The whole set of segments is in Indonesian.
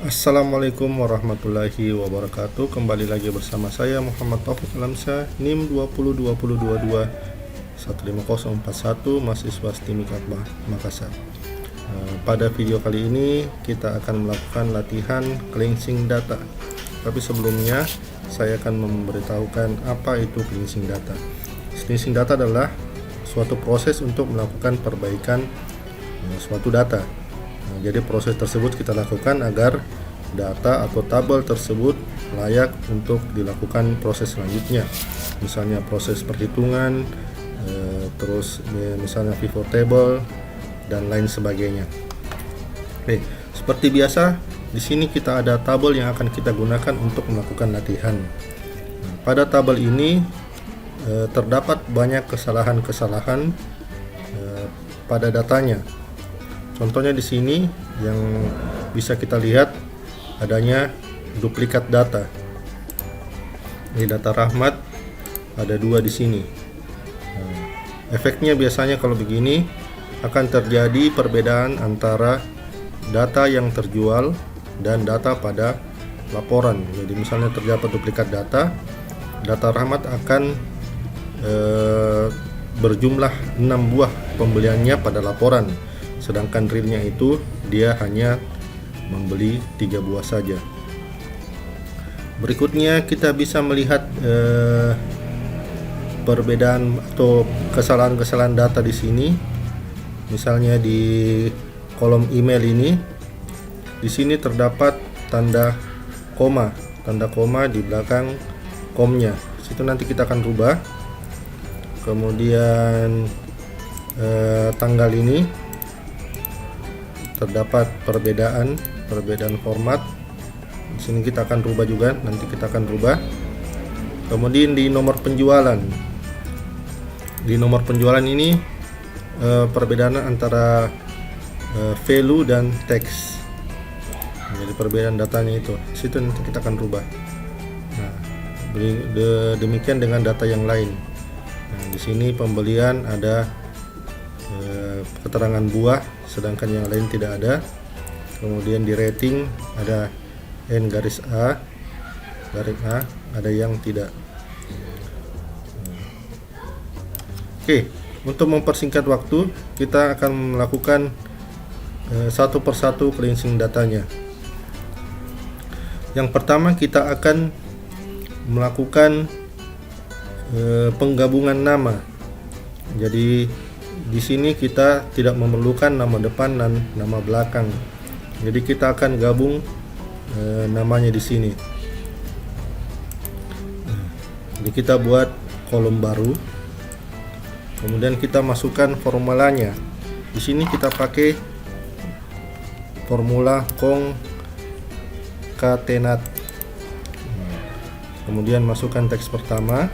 Assalamualaikum warahmatullahi wabarakatuh. Kembali lagi bersama saya Muhammad Taufik Alamsyah, NIM 202022 15041, mahasiswa STIMIK Akbar Makassar. Pada video kali ini kita akan melakukan latihan cleansing data. Tapi sebelumnya saya akan memberitahukan apa itu cleansing data. Cleansing data adalah suatu proses untuk melakukan perbaikan suatu data. Jadi proses tersebut kita lakukan agar data atau tabel tersebut layak untuk dilakukan proses selanjutnya. Misalnya proses perhitungan, terus misalnya pivot table dan lain sebagainya. Oke, seperti biasa di sini kita ada tabel yang akan kita gunakan untuk melakukan latihan. Pada tabel ini terdapat banyak kesalahan-kesalahan pada datanya. Contohnya di sini yang bisa kita lihat adanya duplikat data. Ini data Rahmat ada 2 di sini. Efeknya biasanya kalau begini akan terjadi perbedaan antara data yang terjual dan data pada laporan. Jadi misalnya terdapat duplikat data Rahmat akan berjumlah 6 buah pembeliannya pada laporan. Sedangkan realnya itu dia hanya membeli 3 buah saja. Berikutnya kita bisa melihat perbedaan atau kesalahan-kesalahan data di sini. Misalnya di kolom email ini, di sini terdapat tanda koma di belakang komnya. Situ nanti kita akan rubah. Kemudian tanggal ini terdapat perbedaan format. Di sini kita akan rubah juga, nanti kita akan rubah. Kemudian di nomor penjualan. Di nomor penjualan ini perbedaan antara value dan teks. Jadi perbedaan datanya itu. Situ nanti kita akan rubah. Nah, demikian dengan data yang lain. Nah, di sini pembelian ada keterangan buah, sedangkan yang lain tidak ada. Kemudian di rating ada N garis A, ada yang tidak. Oke, untuk mempersingkat waktu kita akan melakukan satu persatu cleansing datanya. Yang pertama kita akan melakukan penggabungan nama. Jadi di sini kita tidak memerlukan nama depan dan nama belakang. Jadi kita akan gabung namanya di sini. Jadi kita buat kolom baru. Kemudian kita masukkan formulanya. Di sini kita pakai formula concatenate. Kemudian masukkan teks pertama,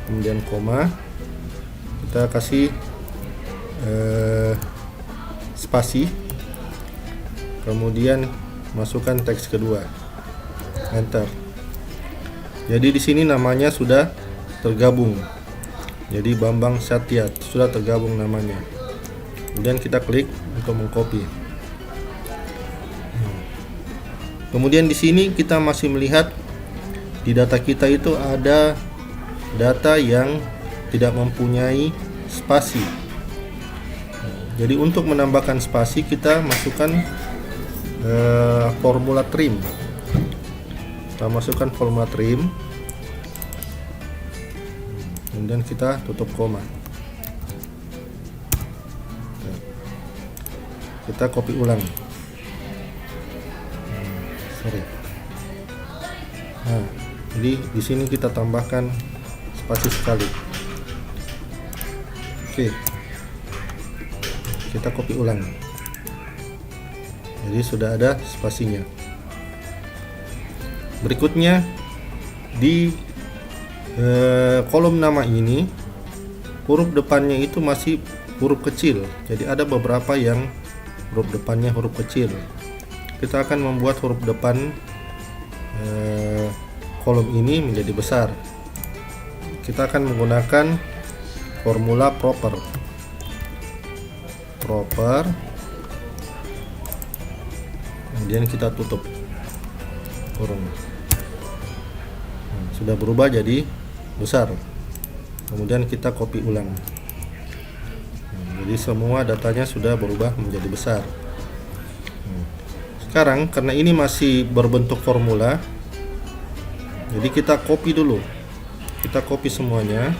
kemudian koma. Kita kasih spasi, kemudian masukkan teks kedua, enter. Jadi di sini namanya sudah tergabung. Jadi Bambang Satya sudah tergabung namanya. Kemudian kita klik untuk mengcopy. Kemudian di sini kita masih melihat di data kita itu ada data yang tidak mempunyai spasi. Jadi untuk menambahkan spasi kita masukkan formula trim. Kita masukkan formula trim. Kemudian kita tutup koma. Kita copy ulang. Nah, jadi di sini kita tambahkan spasi sekali. Oke. Kita copy ulang. Jadi sudah ada spasinya. Berikutnya di kolom nama ini huruf depannya itu masih huruf kecil. Jadi ada beberapa yang huruf depannya huruf kecil. Kita akan membuat huruf depan kolom ini menjadi besar. Kita akan menggunakan formula proper. kemudian kita tutup kurung. Sudah berubah jadi besar, kemudian kita copy ulang. Jadi semua datanya sudah berubah menjadi besar. Sekarang karena ini masih berbentuk formula, jadi kita copy dulu, kita copy semuanya,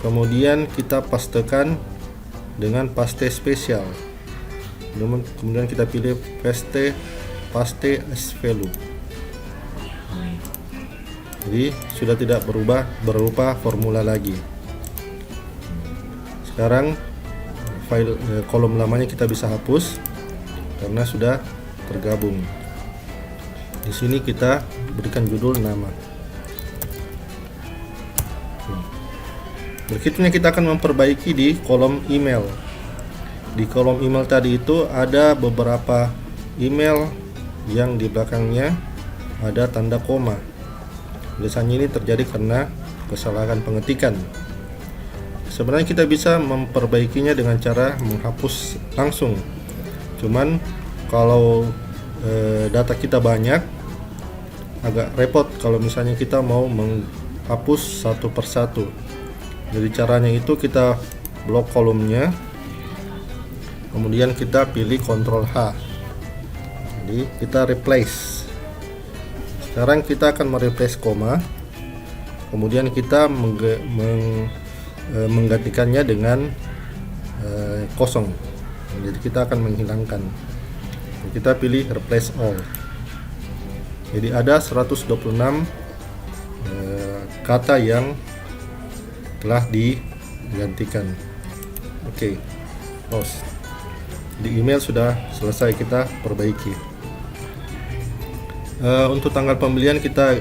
kemudian kita pastekan dengan paste spesial. Kemudian kita pilih paste as value. Jadi sudah tidak berubah berupa formula lagi. Sekarang file kolom lamanya kita bisa hapus karena sudah tergabung. Di sini kita berikan judul nama. Berikutnya kita akan memperbaiki di kolom email. Di kolom email tadi itu ada beberapa email yang di belakangnya ada tanda koma. Biasanya ini terjadi karena kesalahan pengetikan. Sebenarnya kita bisa memperbaikinya dengan cara menghapus langsung. Cuman kalau data kita banyak, agak repot kalau misalnya kita mau menghapus satu persatu. Jadi caranya itu kita blok kolomnya, kemudian kita pilih Ctrl H. Jadi kita replace. Sekarang kita akan mereplace koma, kemudian kita menggantikannya dengan kosong. Jadi kita akan menghilangkan. Kita pilih replace all. Jadi ada 126 kata yang telah digantikan. Oke, close. Di email sudah selesai kita perbaiki. Untuk tanggal pembelian kita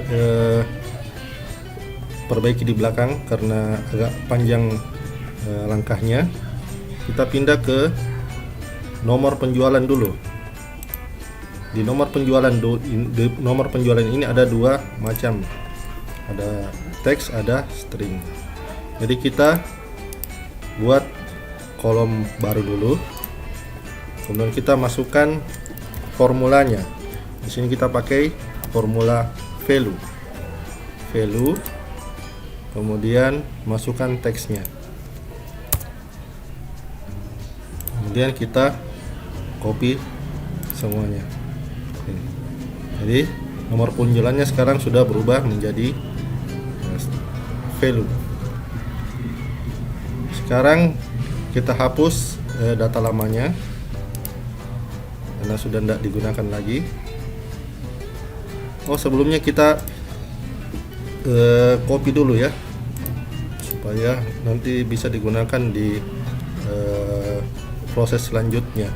perbaiki di belakang karena agak panjang langkahnya. Kita pindah ke nomor penjualan dulu. Di nomor penjualan ini ada dua macam, ada teks, ada string. Jadi kita buat kolom baru dulu, kemudian kita masukkan formulanya. Di sini kita pakai formula value, kemudian masukkan teksnya, kemudian kita copy semuanya. Jadi nomor penjualannya sekarang sudah berubah menjadi value. Sekarang kita hapus data lamanya karena sudah tidak digunakan lagi. Sebelumnya kita copy dulu ya, supaya nanti bisa digunakan di proses selanjutnya.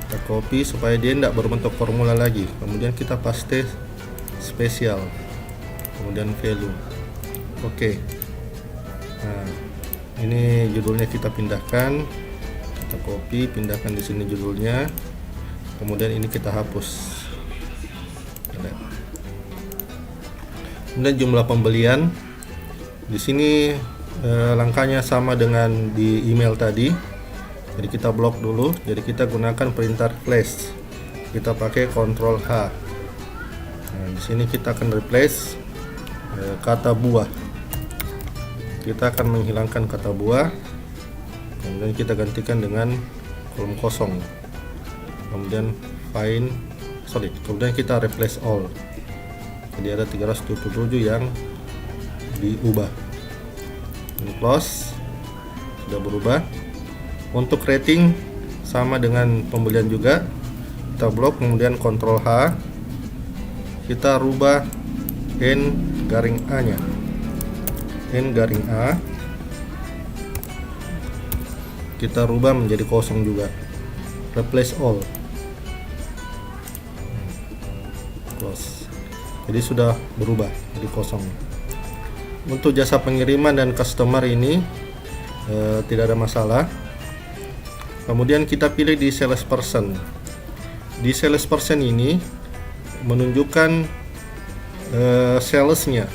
Kita copy supaya dia tidak berbentuk formula lagi, kemudian kita paste spesial, kemudian value. Oke. Nah, ini judulnya kita pindahkan, kita copy, pindahkan di sini judulnya, kemudian ini kita hapus. Kemudian jumlah pembelian di sini langkahnya sama dengan di email tadi. Jadi kita blok dulu. Jadi kita gunakan printer flash. Kita pakai Ctrl H. Nah, di sini kita akan replace kata buah. Kita akan menghilangkan kata buah. Kemudian kita gantikan dengan kolom kosong. Kemudian kemudian kita replace all. Jadi ada 377 yang diubah. Close, sudah berubah. Untuk rating sama dengan pembelian juga, kita blok, kemudian Ctrl H, kita rubah N-A nya, N-A kita rubah menjadi kosong juga. Replace all, close. Jadi sudah berubah jadi kosong. Untuk jasa pengiriman dan customer ini tidak ada masalah. Kemudian kita pilih di salesperson. Di salesperson ini menunjukkan salesnya.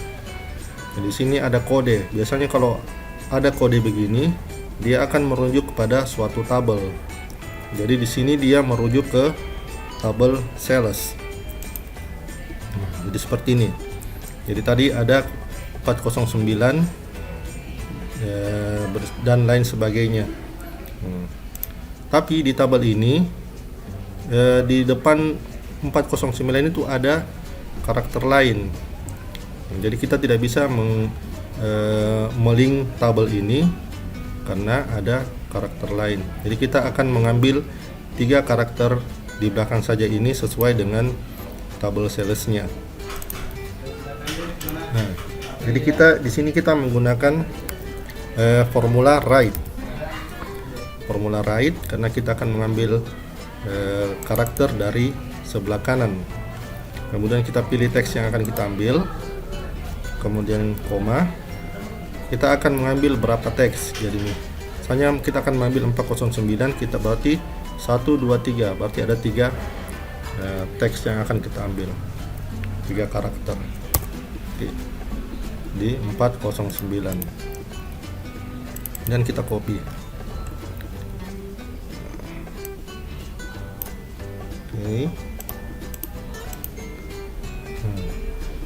Di sini ada kode. Biasanya kalau ada kode begini, dia akan merujuk kepada suatu tabel. Jadi di sini dia merujuk ke tabel sales. Jadi seperti ini. Jadi tadi ada 409 dan lain sebagainya. Tapi di tabel ini di depan 409 itu ada karakter lain. Jadi kita tidak bisa melink tabel ini karena ada karakter lain. Jadi kita akan mengambil 3 karakter di belakang saja ini sesuai dengan tabel salesnya. Nah, jadi di sini kita menggunakan formula right. Formula right karena kita akan mengambil karakter dari sebelah kanan. Kemudian kita pilih teks yang akan kita ambil. Kemudian koma. Kita akan mengambil berapa teks. Jadi misalnya kita akan mengambil 409, kita berarti 1, 2, 3. Berarti ada 3 teks yang akan kita ambil. 3 karakter di 409. Dan kita copy. Oke.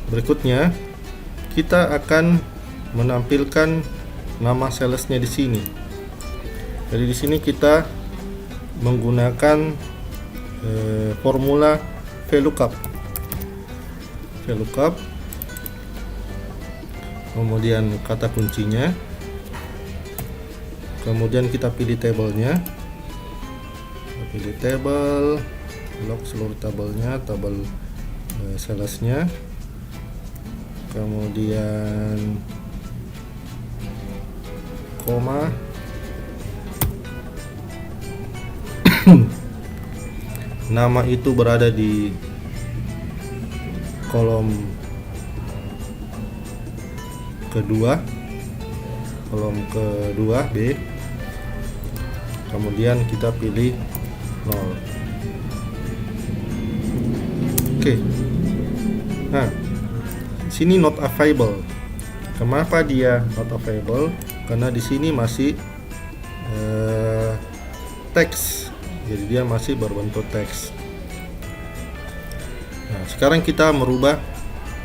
Berikutnya kita akan menampilkan nama salesnya di sini. Jadi di sini kita menggunakan formula VLOOKUP. Kemudian kata kuncinya. Kemudian kita pilih tabelnya. Pilih tabel, lock seluruh tabelnya, tabel salesnya. Kemudian koma. Nama itu berada di kolom kedua B. Kemudian kita pilih 0. Oke. Nah, sini not available. Kenapa dia not available? Karena di sini masih teks. Jadi dia masih berbentuk teks. Nah, sekarang kita merubah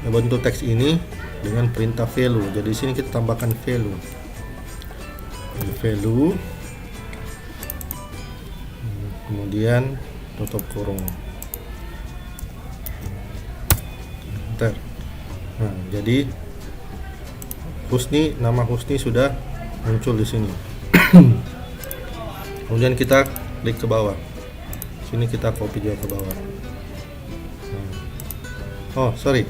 bentuk teks ini dengan perintah value. Jadi di sini kita tambahkan value. Kemudian tutup kurung. Enter. Nah, jadi Husni, nama Husni sudah muncul di sini. Kemudian kita klik ke bawah. Sini kita copy juga ke bawah. Oh, sorry.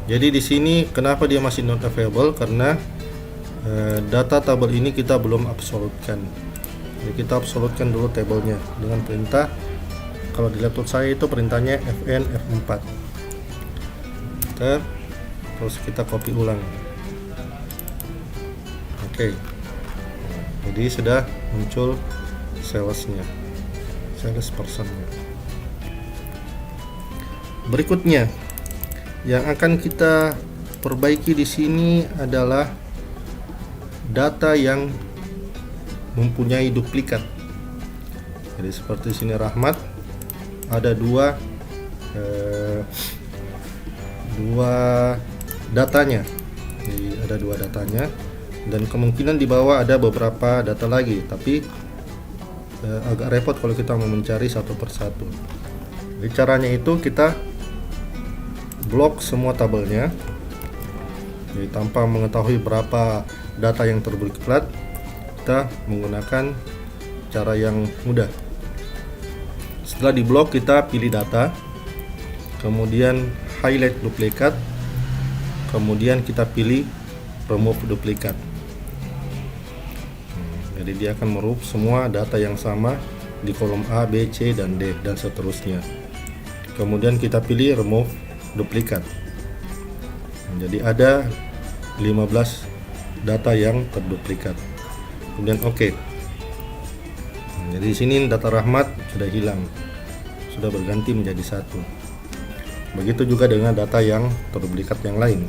Jadi di sini kenapa dia masih not available? Karena data tabel ini kita belum absolutkan. Jadi kita absolutkan dulu tabelnya dengan perintah. Kalau di laptop saya itu perintahnya fn f4. Terus kita copy ulang. Oke. Jadi sudah muncul salesnya, sales personnya. Berikutnya yang akan kita perbaiki di sini adalah data yang mempunyai duplikat. Jadi seperti sini Rahmat ada dua datanya. Jadi ada 2 datanya dan kemungkinan di bawah ada beberapa data lagi, tapi agak repot kalau kita mau mencari satu persatu. Jadi caranya itu kita blok semua tabelnya. Jadi tanpa mengetahui berapa data yang terduplikat, kita menggunakan cara yang mudah. Setelah diblok, kita pilih data, kemudian highlight duplikat, kemudian kita pilih remove duplikat. Jadi dia akan merubah semua data yang sama di kolom A, B, C, dan D, dan seterusnya. Kemudian kita pilih remove duplikat. Jadi ada 15 data yang terduplikat. Kemudian oke. Jadi di sini data Rahmat sudah hilang, sudah berganti menjadi 1. Begitu juga dengan data yang terduplikat yang lain.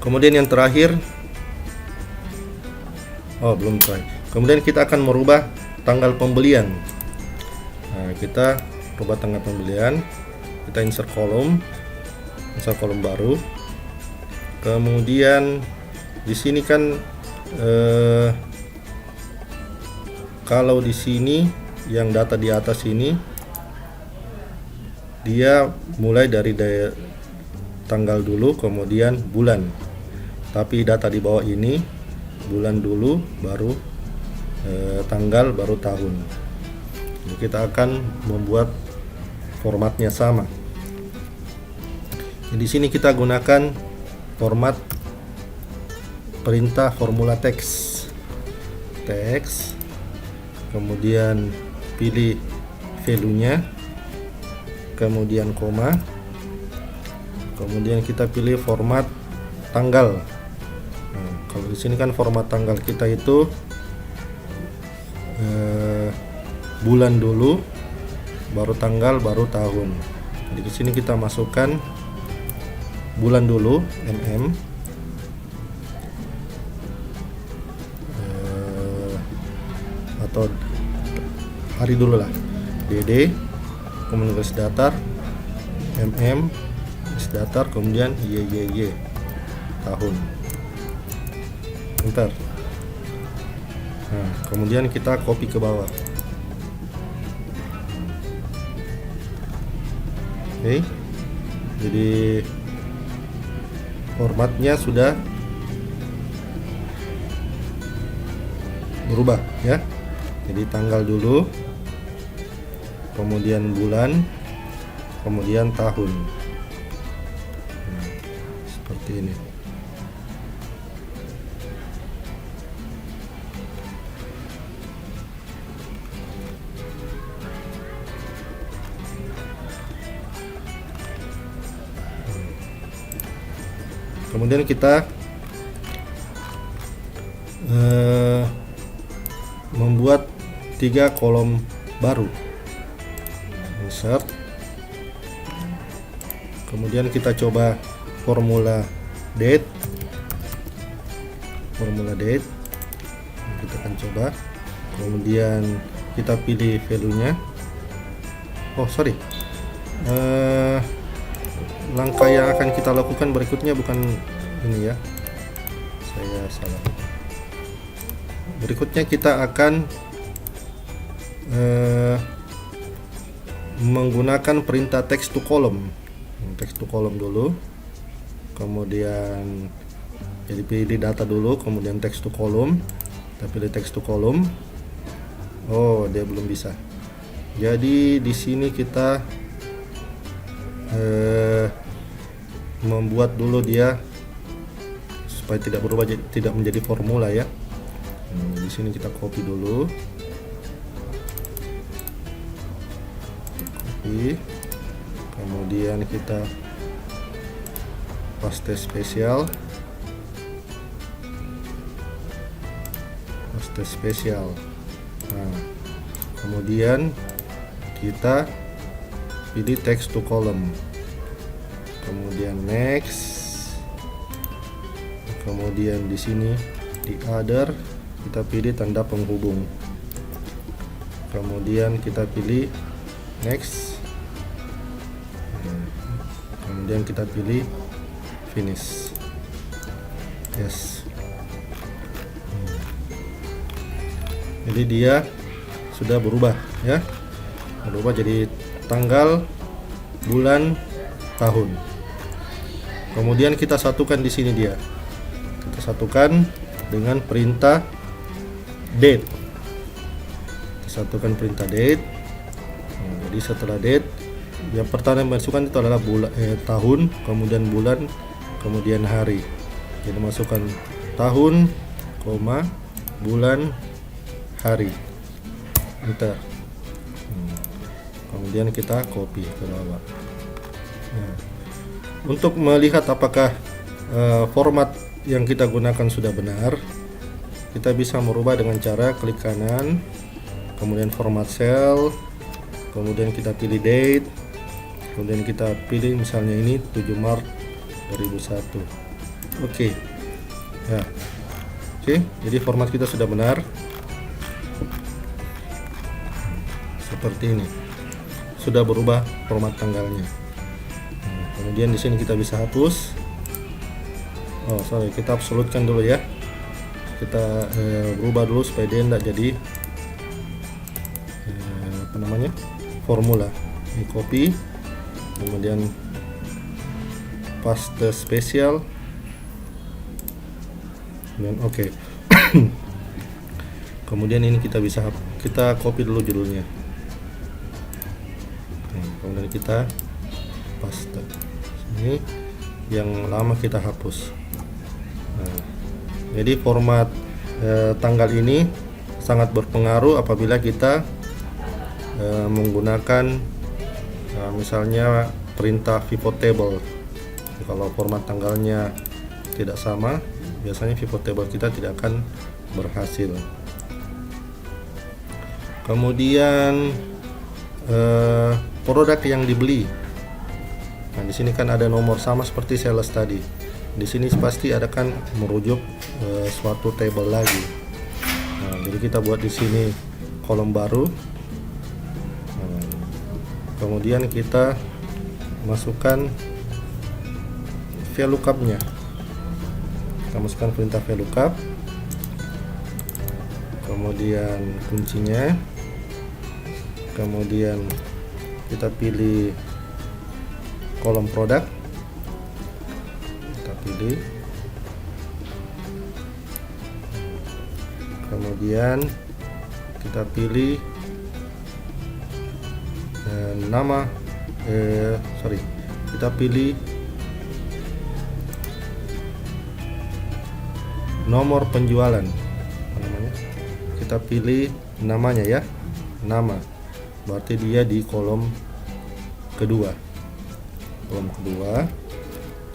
Kemudian yang terakhir, belum terakhir. Kemudian kita akan merubah tanggal pembelian. Nah, Nah, kita rubah tanggal pembelian, kita insert kolom baru. Kemudian di sini kan kalau di sini yang data di atas ini dia mulai dari tanggal dulu kemudian bulan, tapi data di bawah ini bulan dulu baru tanggal baru tahun. Jadi kita akan membuat formatnya sama. Jadi di sini kita gunakan format perintah formula teks, kemudian pilih value-nya, kemudian koma, kemudian kita pilih format tanggal. Nah, kalau di sini kan format tanggal kita itu bulan dulu, baru tanggal, baru tahun. Jadi di sini kita masukkan bulan dulu, atau hari dulu lah, DD, kemudian garis datar, garis datar, kemudian YYY, tahun, enter. Nah, kemudian kita copy ke bawah. Oke, jadi formatnya sudah berubah ya. Jadi tanggal dulu, kemudian bulan, kemudian tahun. Seperti ini. Kemudian kita membuat 3 kolom baru, insert, kemudian kita coba formula date, kita akan coba, kemudian kita pilih value-nya. Langkah yang akan kita lakukan berikutnya bukan ini ya, saya salah. Berikutnya kita akan menggunakan perintah text to column dulu, kemudian jadi pilih data dulu, kemudian text to column, kita pilih text to column. Oh, dia belum bisa. Jadi di sini kita membuat dulu dia supaya tidak berubah, tidak menjadi formula ya. Di sini kita copy dulu, kemudian kita paste spesial, nah, kemudian kita pilih text to column, kemudian next, kemudian di sini di other kita pilih tanda penghubung, kemudian kita pilih next, kemudian kita pilih finish, yes. Jadi dia sudah berubah ya, berubah jadi tanggal, bulan, tahun. Kemudian kita satukan di sini dia, kita satukan dengan perintah date, jadi setelah date yang pertama yang masukkan itu adalah tahun, kemudian bulan, kemudian hari. Jadi masukkan tahun, bulan, hari, enter. Kemudian kita copy ke bawah. Nah, untuk melihat apakah format yang kita gunakan sudah benar, kita bisa merubah dengan cara klik kanan, kemudian format cell, kemudian kita pilih date, kemudian kita pilih misalnya ini 7 Maret 2001. Oke. Ya. Oke, jadi format kita sudah benar. Seperti ini. sudah berubah format tanggalnya. Kemudian di sini kita bisa hapus. Kita absolutkan dulu ya. Kita berubah dulu supaya dia tidak jadi formula. Ini copy, kemudian paste spesial, dan oke. Kemudian ini kita copy dulu judulnya. Kemudian kita paste. Ini yang lama kita hapus. Jadi format tanggal ini sangat berpengaruh apabila kita menggunakan misalnya perintah pivot table. Kalau format tanggalnya tidak sama, biasanya pivot table kita tidak akan berhasil. Kemudian produk yang dibeli. Nah, di sini kan ada nomor sama seperti sales tadi. Di sini pasti ada kan merujuk suatu table lagi. Nah, jadi kita buat di sini kolom baru. Kemudian kita masukkan VLOOKUP-nya. Kita masukkan perintah VLOOKUP. Kemudian kuncinya. Kemudian kita pilih kolom produk. Kita pilih. Kemudian kita pilih kita pilih nomor penjualan. Kita pilih namanya ya, nama, berarti dia di kolom kedua.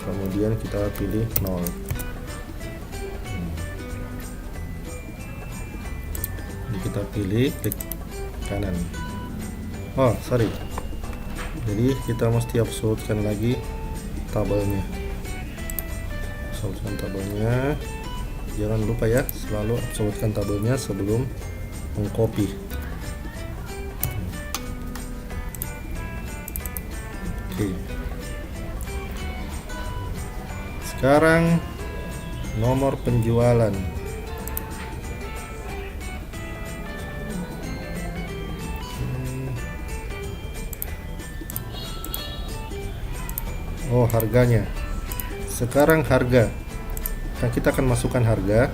Kemudian kita pilih 0. Ini kita pilih klik kanan. Jadi kita mesti absolutkan lagi tabelnya. Absolutkan tabelnya. Jangan lupa ya, selalu absolutkan tabelnya sebelum mengcopy. Oke. Sekarang nomor penjualan. Harganya. Sekarang harga. Nah, kita akan masukkan harga.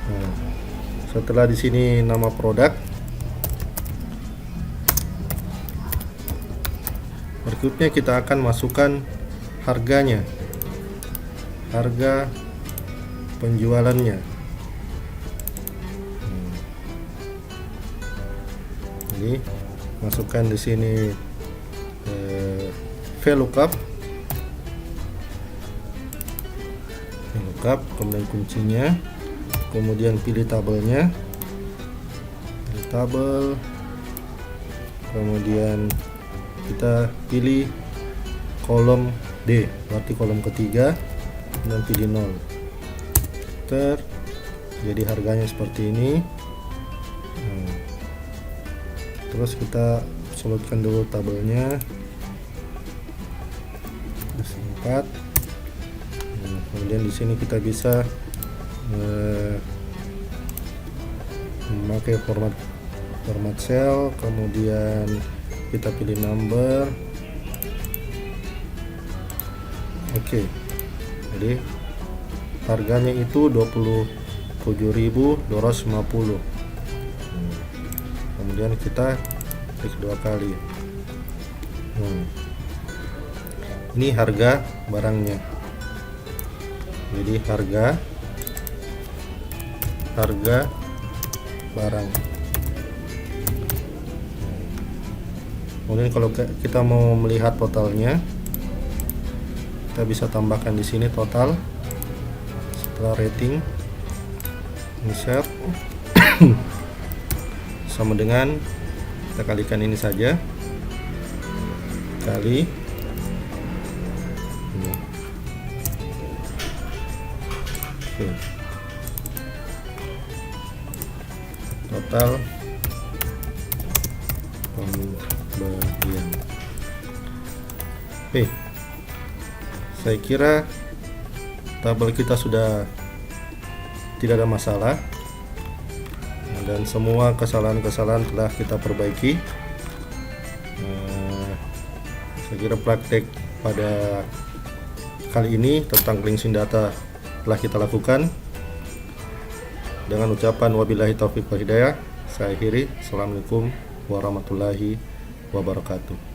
Nah, setelah di sini nama produk. Berikutnya kita akan masukkan harganya. Harga penjualannya. Jadi masukkan di sini VLOOKUP, kemudian kuncinya, kemudian pilih tabelnya, tabel, kemudian kita pilih kolom D, berarti kolom ketiga, dan pilih 0. Jadi harganya seperti ini. Terus kita absolutkan dulu tabelnya. 4. Kemudian di sini kita bisa memakai format cell, kemudian kita pilih number. Oke. Jadi harganya itu 27.250. Kemudian kita klik 2 kali. Ini harga barangnya. Jadi harga barang. Kemudian kalau kita mau melihat totalnya, kita bisa tambahkan di sini total. Setelah rating, insert sama dengan, kita kalikan ini saja kali ini. Total bagian. Oke, saya kira tabel kita sudah tidak ada masalah dan semua kesalahan-kesalahan telah kita perbaiki. Saya kira praktek pada kali ini tentang cleansing data telah kita lakukan. Dengan ucapan wabillahi taufiq wal hidayah, saya akhiri. Assalamualaikum warahmatullahi wabarakatuh.